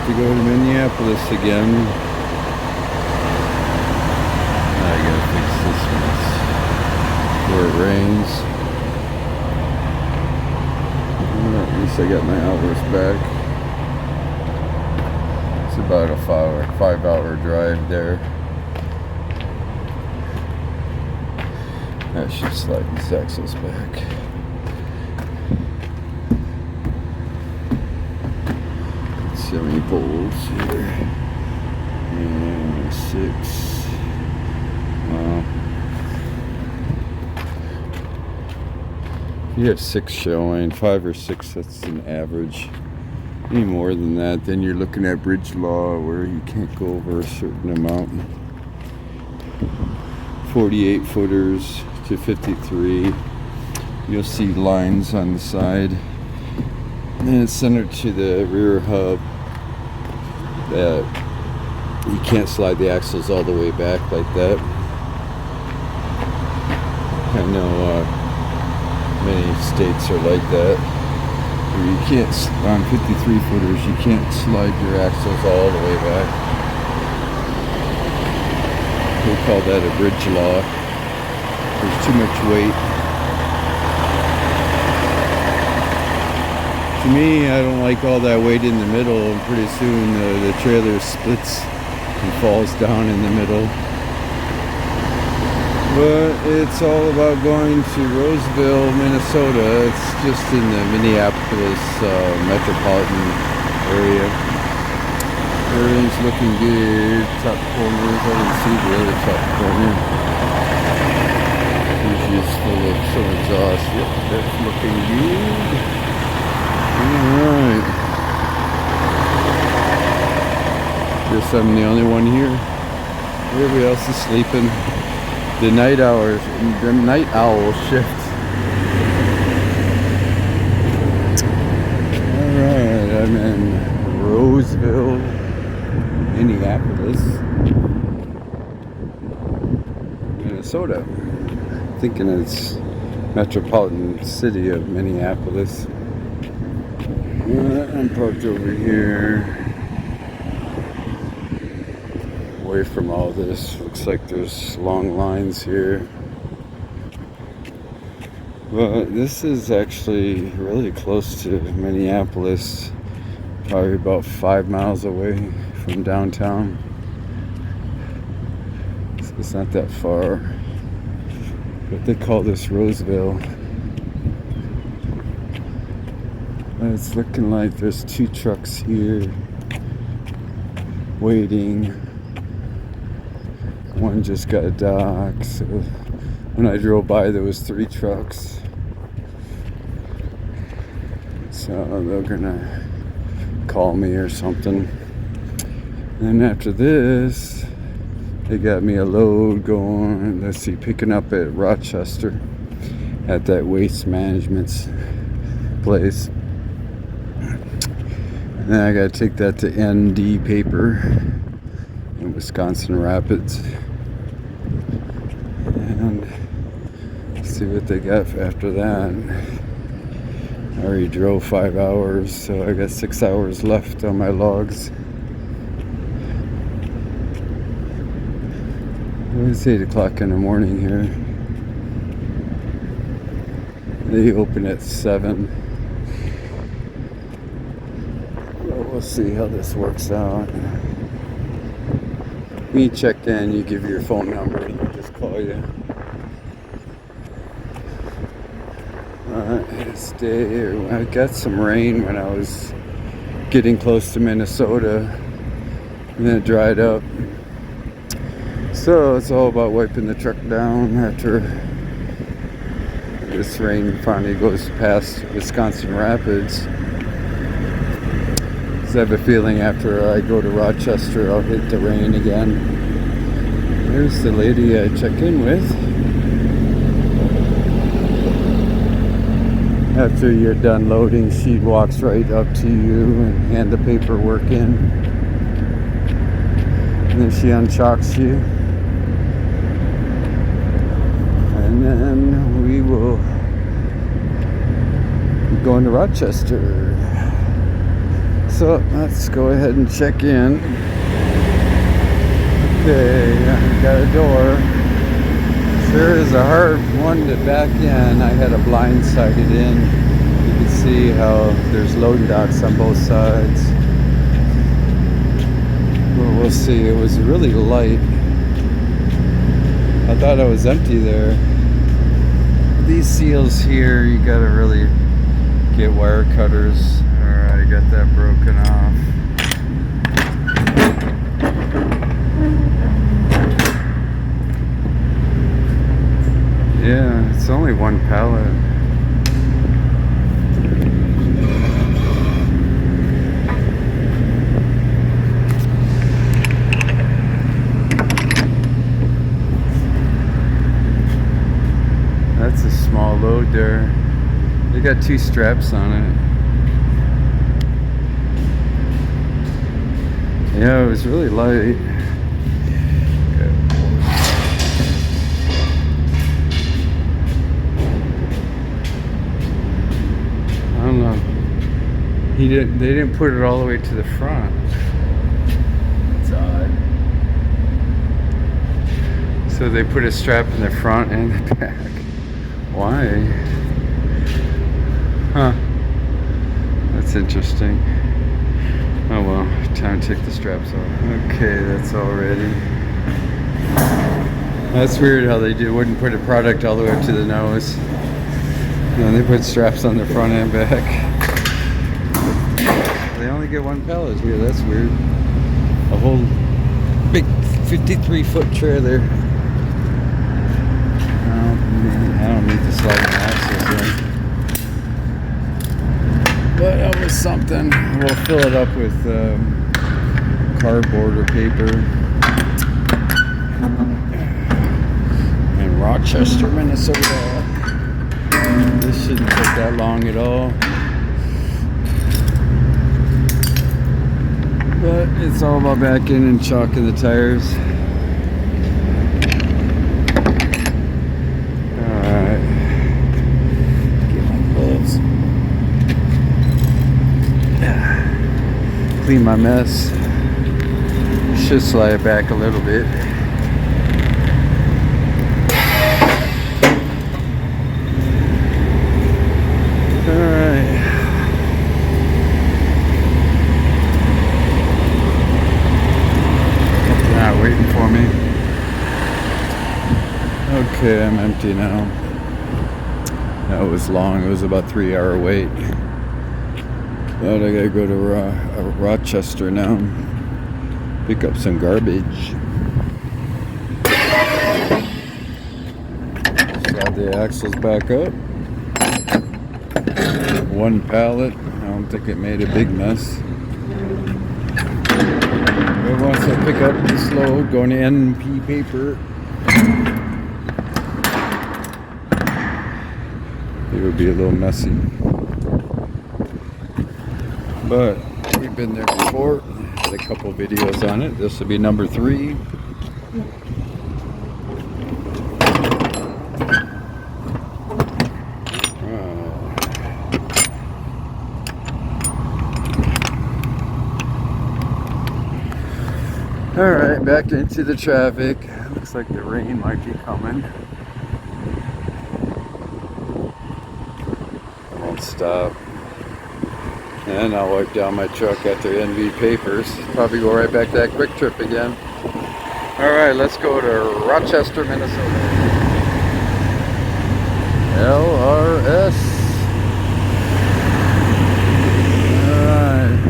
have to go to Minneapolis again. I gotta fix this mess before it rains. Well, at least I got my hours back. It's about a 5 hour drive there. I should slide these axles back. Let's see how many bolts here. And 6. Well, you have 6 showing, 5 or 6, that's an average. Any more than that, then you're looking at bridge law where you can't go over a certain amount. 48 footers to 53. You'll see lines on the side. And it's centered to the rear hub that you can't slide the axles all the way back like that. I know many states are like that. Where you can't, on 53 footers, you can't slide your axles all the way back. We call that a bridge law. There's too much weight. To me, I don't like all that weight in the middle, and pretty soon the trailer splits and falls down in the middle. But it's all about going to Roseville, Minnesota. It's just in the Minneapolis metropolitan area. Everything's looking good. Top corners, I didn't see the other top corner. Usually it's full of some exhaust. Yep, that's looking good. Alright. Guess I'm the only one here. Everybody else is sleeping. The night owl shift. Alright, I'm in Roseville, Minneapolis, Minnesota. Thinking it's metropolitan city of Minneapolis. I'm parked over here. Away from all this. Looks like there's long lines here. But this is actually really close to Minneapolis. Probably about 5 miles away from downtown. So it's not that far. But they call this Roseville. It's looking like there's 2 trucks here waiting. One just got docked, so when I drove by there was 3 trucks. So they're gonna call me or something. And after this, they got me a load going, let's see, picking up at Rochester at that waste management place. And then I gotta take that to ND Paper in Wisconsin Rapids. And see what they got after that. I already drove 5 hours, so I got 6 hours left on my logs. It's 8 o'clock in the morning here. They open at 7. Well, we'll see how this works out. When you check in, you give your phone number and they'll just call you. I got some rain when I was getting close to Minnesota, and then it dried up. So it's all about wiping the truck down after this rain finally goes past Wisconsin Rapids. I have a feeling after I go to Rochester, I'll hit the rain again. There's the lady I check in with. After you're done loading, she walks right up to you and hand the paperwork in. And then she unchocks you. And then we will be going to Rochester. So let's go ahead and check in. Okay, got a door. Sure is a hard one to back in. I had a blind sided in. You can see how there's loading docks on both sides. Well, we'll see. It was really light. I thought it was empty there. These seals here, you gotta really get wire cutters. Alright, I got that broken off. Yeah, it's only one pallet. That's a small load there. They got 2 straps on it. Yeah, it was really light. I don't know. They didn't put it all the way to the front. It's odd. So they put a strap in the front and the back. Why? Huh. That's interesting. Oh well, time to take the straps off. Okay, that's all ready. That's weird how they wouldn't put a product all the way up to the nose. No, they put straps on the front and back. They only get 1 pallet here, that's weird. A whole big 53-foot trailer. I don't need the sliding axles there. But that was something. We'll fill it up with cardboard or paper. In Rochester, Minnesota. This shouldn't take that long at all. But it's all about backing and chalking the tires. Alright. Get my gloves. Clean my mess. Should slide it back a little bit. Alright. They're not waiting for me. Okay, I'm empty now. That was long. It was about 3-hour wait. But I gotta go to Rochester now. Pick up some garbage. Slide the axles back up. 1 pallet. I don't think it made a big mess. But once I pick up this load, going to NP paper, it would be a little messy. But we've been there before. Had a couple videos on it. This will be number 3. Alright, back into the traffic. Looks like the rain might be coming. I won't stop. And I'll wipe down my truck after NV papers. Probably go right back to that quick trip again. Alright, let's go to Rochester, Minnesota. LRS. Alright.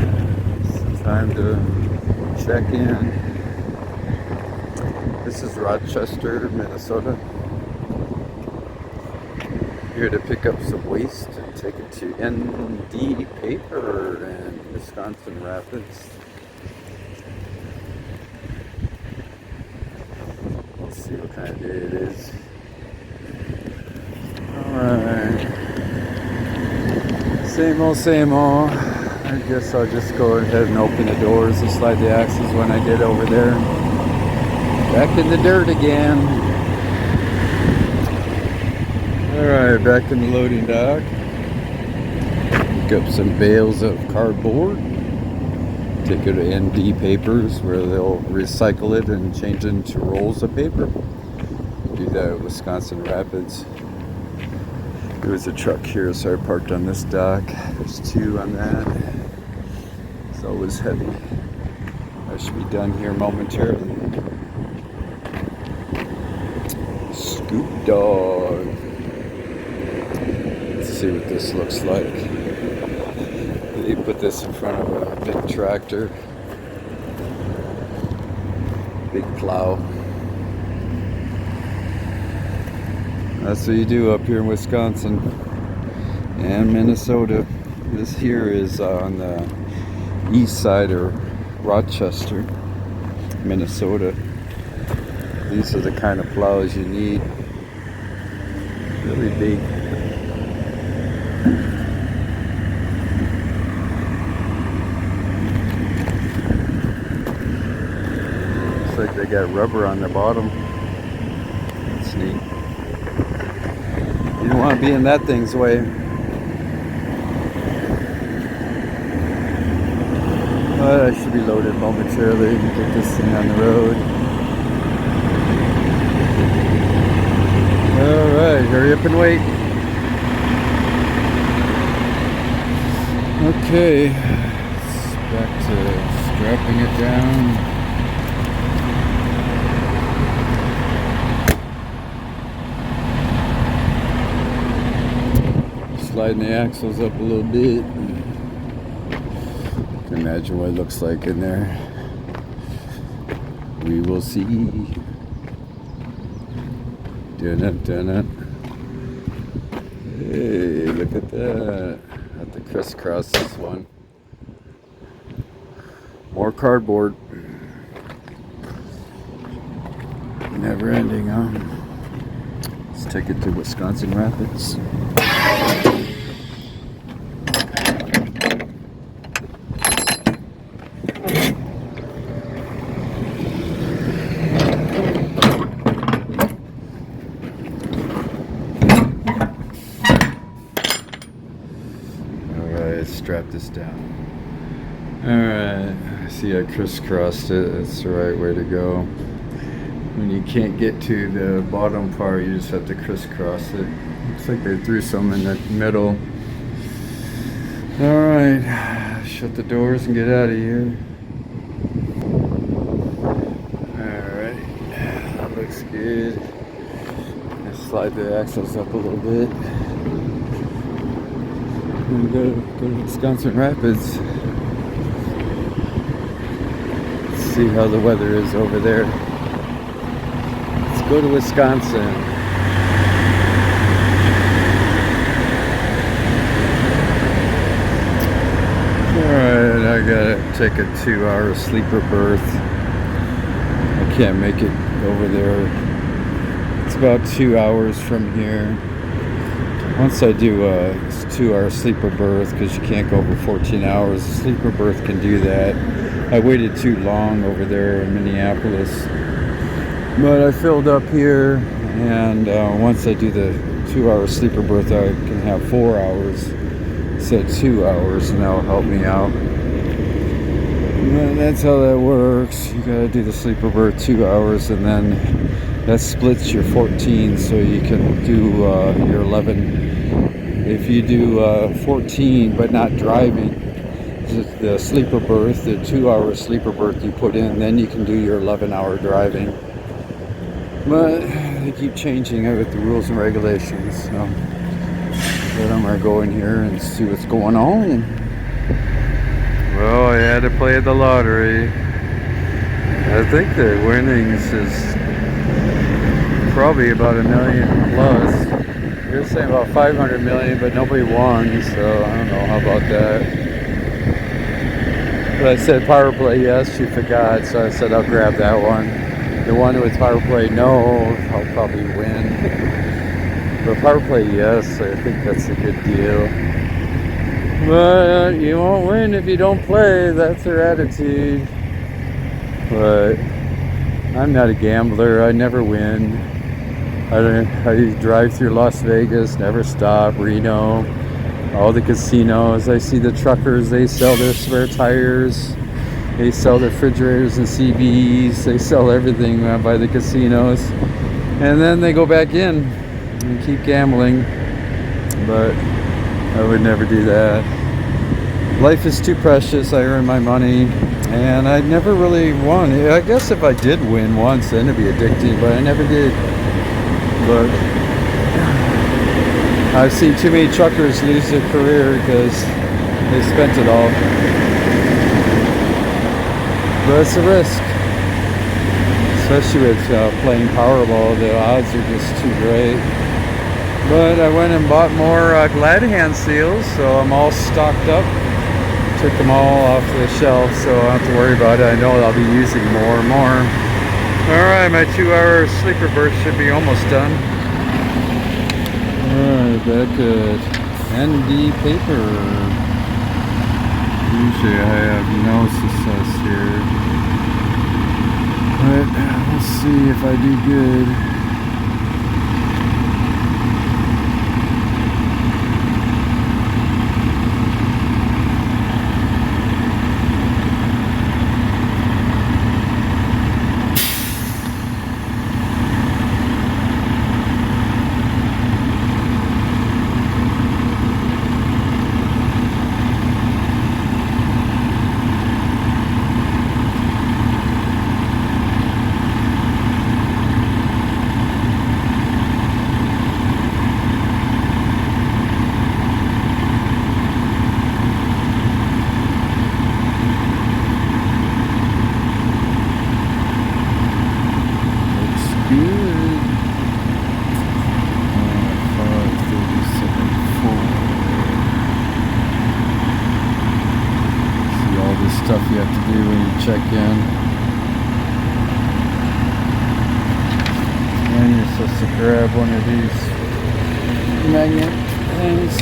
It's time to check in. This is Rochester, Minnesota. Here to pick up some waste and take it to ND Paper in Wisconsin Rapids. Let's see what kind of day it is. Alright. Same old, same old. I guess I'll just go ahead and open the doors and slide the axles when I get over there. Back in the dirt again. Alright, back in the loading dock. Pick up some bales of cardboard. Take it to ND Papers where they'll recycle it and change it into rolls of paper. Do that at Wisconsin Rapids. There was a truck here, so I parked on this dock. There's two on that. It's always heavy. I should be done here momentarily. Scoop dog. Let's see what this looks like. They put this in front of a big tractor. Big plow. That's what you do up here in Wisconsin and Minnesota. This here is on the east side of Rochester, Minnesota. These are the kind of plows you need. Really big. Looks like they got rubber on the bottom. That's neat. You don't want to be in that thing's way. But I should be loaded momentarily to get this thing on the road. Alright, hurry up and wait. Okay, back to strapping it down. Sliding the axles up a little bit. Can imagine what it looks like in there. We will see. Dun it, dun it. Hey, look at that. Have to crisscross this one. More cardboard. Never ending, huh? Let's take it to Wisconsin Rapids. Strap this down. Alright, I see I crisscrossed it. That's the right way to go. When you can't get to the bottom part, you just have to crisscross it. Looks like they threw some in the middle. Alright, shut the doors and get out of here. Alright, that looks good. Let's slide the axles up a little bit. We go to Wisconsin Rapids. Let's see how the weather is over there. Let's go to Wisconsin. Alright, I gotta take a 2-hour sleeper berth. I can't make it over there. It's about 2 hours from here. Once I do a 2-hour sleeper berth, because you can't go over 14 hours, a sleeper berth can do that. I waited too long over there in Minneapolis. But I filled up here, and once I do the 2-hour sleeper berth, I can have 4 hours instead of 2 hours, and that'll help me out. And that's how that works. You gotta do the sleeper berth 2 hours, and then that splits your 14, so you can do your 11. If you do 14 but not driving, the sleeper berth, the 2-hour sleeper berth you put in, then you can do your 11-hour driving. But they keep changing it with the rules and regulations. So but I'm gonna go in here and see what's going on. Well, I had to play the lottery. I think the winnings is probably about $1 million plus. You're saying about 500 million, but nobody won, so I don't know. How about that? But I said power play yes, she forgot, so I said I'll grab that one. The one with power play no, I'll probably win. But power play yes, I think that's a good deal. But you won't win if you don't play, that's her attitude. But I'm not a gambler, I never win. I drive through Las Vegas, never stop, Reno, all the casinos. I see the truckers, they sell their spare tires. They sell the refrigerators and CBs. They sell everything by the casinos. And then they go back in and keep gambling. But I would never do that. Life is too precious. I earn my money. And I never really won. I guess if I did win once, then it'd be addicting. But I never did. But I've seen too many truckers lose their career because they spent it all. But it's a risk. Especially with playing Powerball, the odds are just too great. But I went and bought more Glad Hand seals, so I'm all stocked up. Took them all off the shelf, so I don't have to worry about it. I know I'll be using more and more. Alright, my 2-hour sleeper berth should be almost done. Alright, back at ND paper. Usually I have no success here. But we'll see if I do good. Stuff you have to do when you check in. And you're supposed to grab one of these magnet things.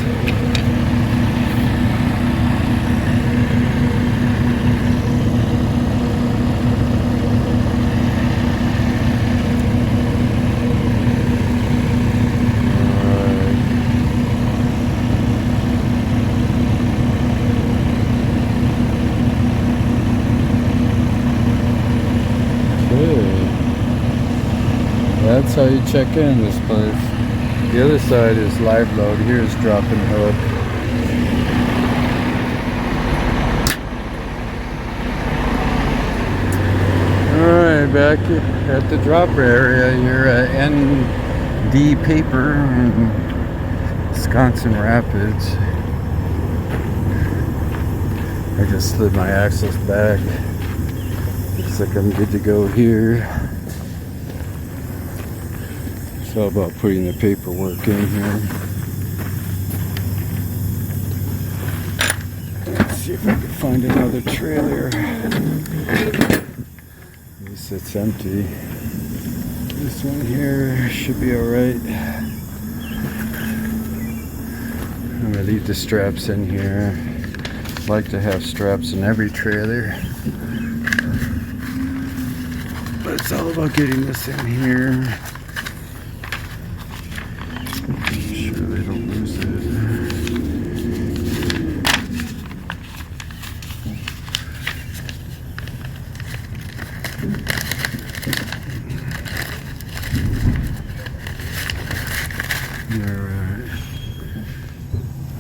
That's how you check in this place. The other side is live load. Here's drop and hook. Alright, back at the drop area. You're at ND paper in Wisconsin Rapids. I just slid my axles back. Looks like I'm good to go here. It's all about putting the paperwork in here. Let's see if I can find another trailer. At least it's empty. This one here should be alright. I'm gonna leave the straps in here. I like to have straps in every trailer. But it's all about getting this in here. They don't lose it.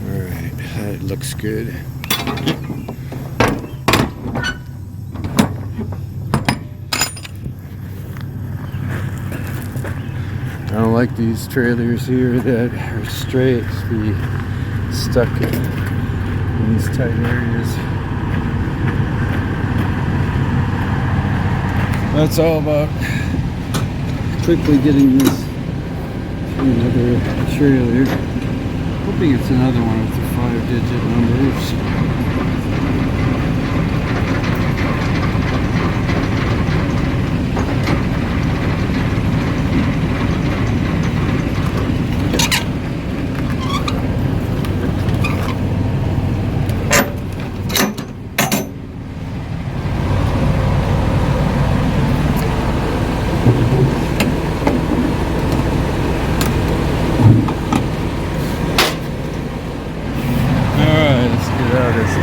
Alright, that looks good. I don't like these trailers here that are straight to be stuck in these tight areas. That's all about quickly getting this to another trailer. Hoping it's another one with the 5-digit numbers.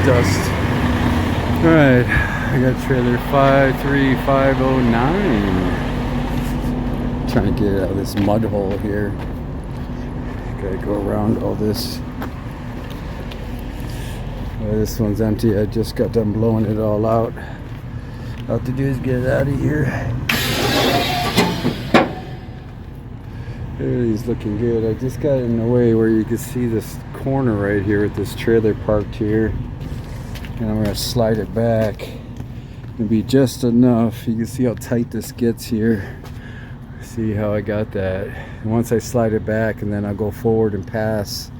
Dust. Alright, I got trailer 53509. Trying to get out of this mud hole here. Gotta go around all this. This one's empty. I just got done blowing it all out. All to do is get it out of here. He's looking good. I just got it in a way where you can see this corner right here with this trailer parked here. And I'm gonna slide it back. It'll be just enough. You can see how tight this gets here. See how I got that. And once I slide it back, and then I'll go forward and pass.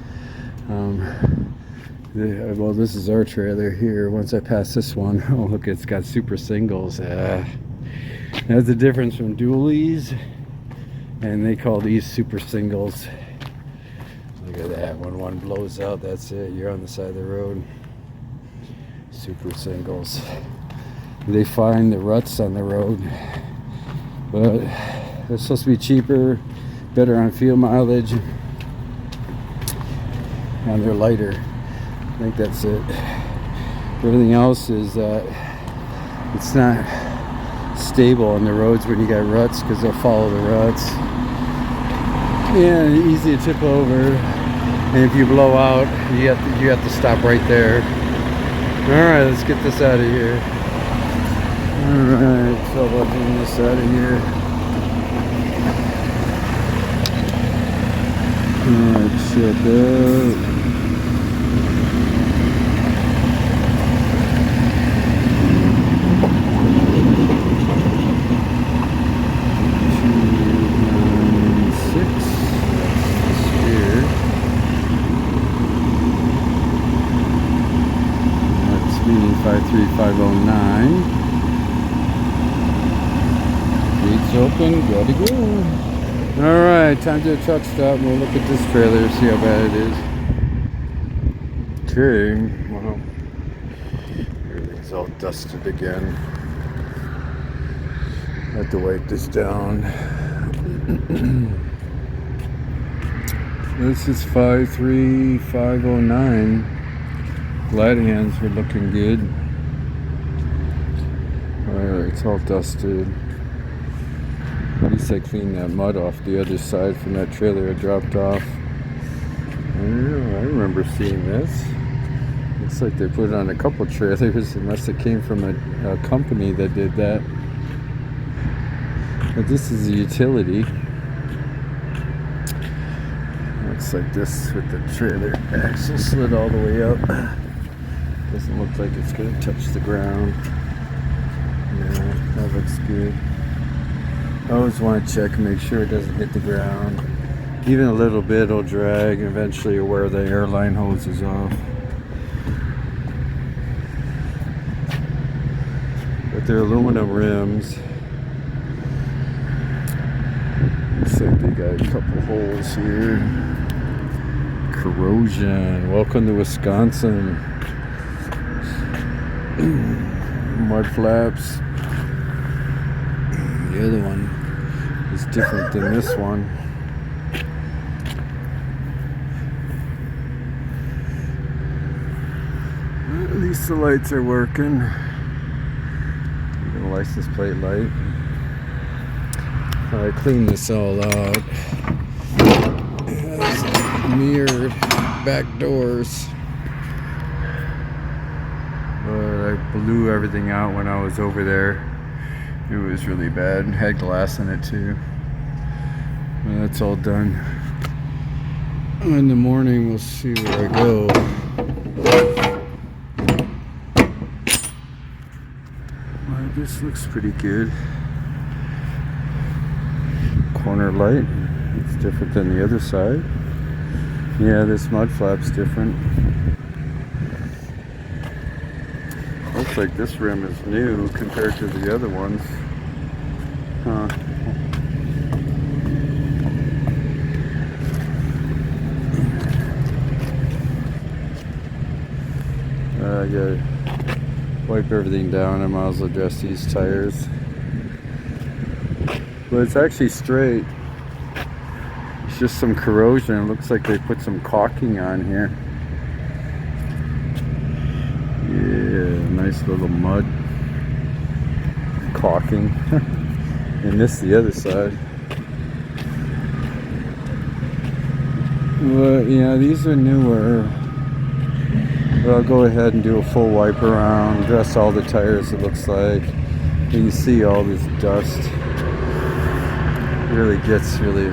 Well, this is our trailer here. Once I pass this one, oh look, it's got super singles. That's the difference from dualies, and they call these super singles. Look at that. When one blows out, that's it. You're on the side of the road. Super singles. They find the ruts on the road, but they're supposed to be cheaper, better on fuel mileage, and they're lighter. I think that's it. Everything else is it's not stable on the roads when you got ruts, because they'll follow the ruts. Yeah, easy to tip over, and if you blow out, you have to stop right there. All right, let's get this out of here. All right, so about getting this out of here. All right, check out. That's meaning 53509. Gates open, gotta go. Alright, time to a truck stop. We'll look at this trailer, see how bad it is. Okay, well, everything's all dusted again. I have to wipe this down. This is 53509. Glad hands are looking good. Alright, it's all dusted. At least I cleaned that mud off the other side from that trailer I dropped off. I remember seeing this. Looks like they put it on a couple trailers. It must have came from a company that did that. But this is a utility. Looks like this with the trailer axle slid all the way up. Doesn't look like it's going to touch the ground. Yeah, that looks good. I always want to check and make sure it doesn't hit the ground. Even a little bit will drag. Eventually you'll wear the airline hoses off. But they're aluminum rims. Looks like they got a couple holes here. Corrosion. Welcome to Wisconsin. Mud flaps. The other one is different than this one. At least the lights are working. The license plate light. I cleaned this all out. It has mirrored back doors. But I blew everything out when I was over there. It was really bad. Had glass in it too. Well, that's all done. In the morning we'll see where I go. Well, this looks pretty good. Corner light. It's different than the other side. Yeah, this mud flap's different. Looks like this rim is new compared to the other ones. Huh. I gotta wipe everything down. I might as well adjust these tires. But it's actually straight. It's just some corrosion. It looks like they put some caulking on here. Yeah, nice little mud. caulking. And this the other side. But yeah, these are newer. But I'll go ahead and do a full wipe around, dress all the tires, it looks like. And you see all this dust. It really gets really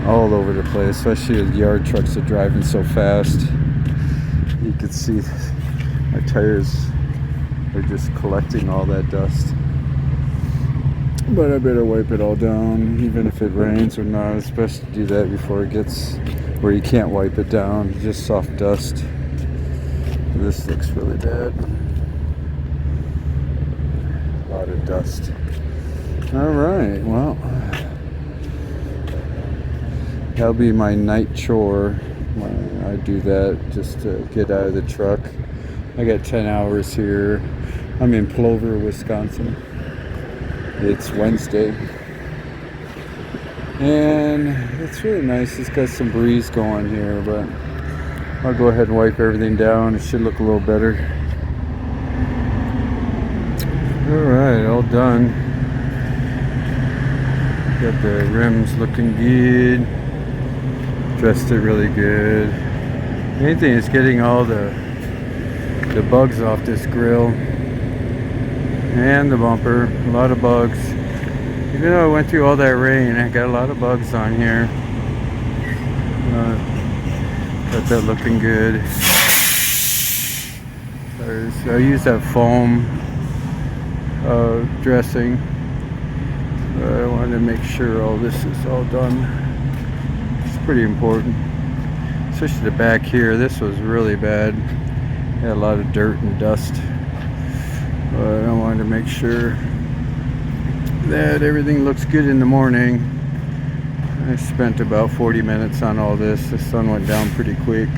all over the place, especially the yard trucks are driving so fast. You can see my tires are just collecting all that dust. But I better wipe it all down, even if it rains or not. It's best to do that before it gets where you can't wipe it down, just soft dust. This looks really bad. A lot of dust. Alright, well, that'll be my night chore. I do that just to get out of the truck. I got 10 hours here. I'm in Plover, Wisconsin. It's Wednesday. And it's really nice. It's got some breeze going here, but I'll go ahead and wipe everything down. It should look a little better. Alright, all done. Got the rims looking good. Dressed it really good. Main thing is getting all the bugs off this grill. And the bumper. A lot of bugs. Even though I went through all that rain, I got a lot of bugs on here. Got that looking good. I use that foam dressing. I wanted to make sure all this is all done. It's pretty important. Especially the back here. This was really bad. Had a lot of dirt and dust. But I wanted to make sure that everything looks good in the morning. I spent about 40 minutes on all this. The sun went down pretty quick.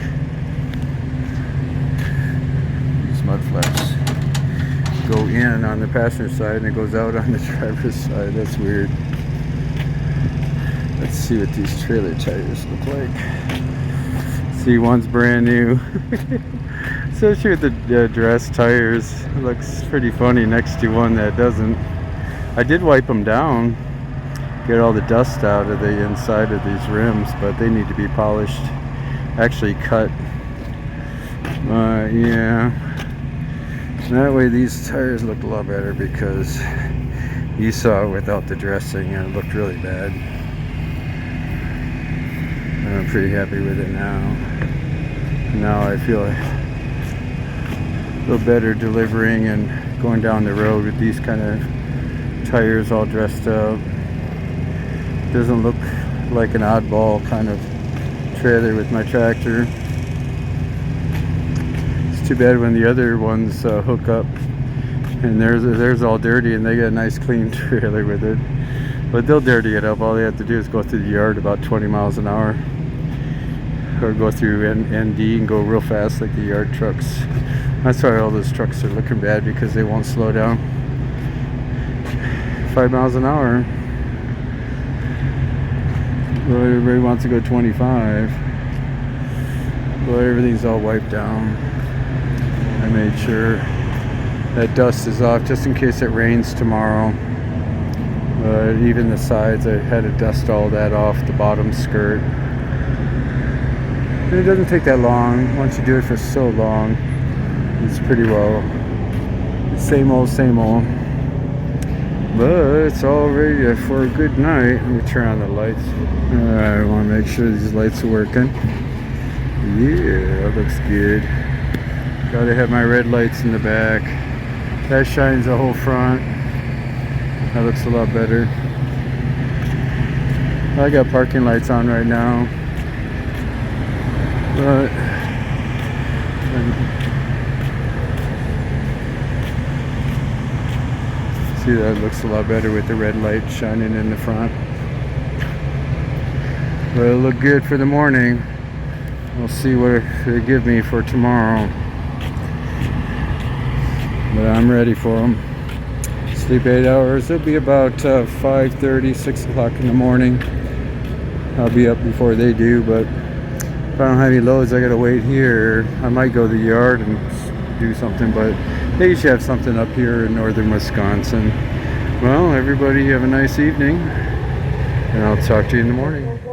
These mud flaps go in on the passenger side and it goes out on the driver's side. That's weird. Let's see what these trailer tires look like. See, one's brand new. Especially with the dress tires. It looks pretty funny next to one that doesn't. I did wipe them down, get all the dust out of the inside of these rims, but they need to be polished, actually cut. Yeah, that way these tires look a lot better, because you saw it without the dressing and it looked really bad. I'm pretty happy with it now. Now I feel a little better delivering and going down the road with these kind of tires all dressed up. Doesn't look like an oddball kind of trailer with my tractor. It's too bad when the other ones hook up and theirs all dirty and they got a nice clean trailer with it. But they'll dirty it up. All they have to do is go through the yard about 20 miles an hour, or go through ND and go real fast like the yard trucks. That's why all those trucks are looking bad, because they won't slow down. 5 miles an hour. Well, everybody wants to go 25. Well, everything's all wiped down. I made sure that dust is off just in case it rains tomorrow. Even the sides, I had to dust all that off, the bottom skirt. And it doesn't take that long. Once you do it for so long, it's pretty well same old, same old. But it's all ready for a good night. Let me turn on the lights. I want to make sure these lights are working. Yeah, that looks good. Gotta have my red lights in the back. That shines the whole front. That looks a lot better. I got parking lights on right now. But see, that looks a lot better with the red light shining in the front. But it'll look good for the morning. We'll see what they give me for tomorrow. But I'm ready for them. Sleep 8 hours. It'll be about 5:30, 6 o'clock in the morning. I'll be up before they do, but if I don't have any loads, I gotta wait here. I might go to the yard and do something, but they should have something up here in northern Wisconsin. Well, everybody have a nice evening, and I'll talk to you in the morning.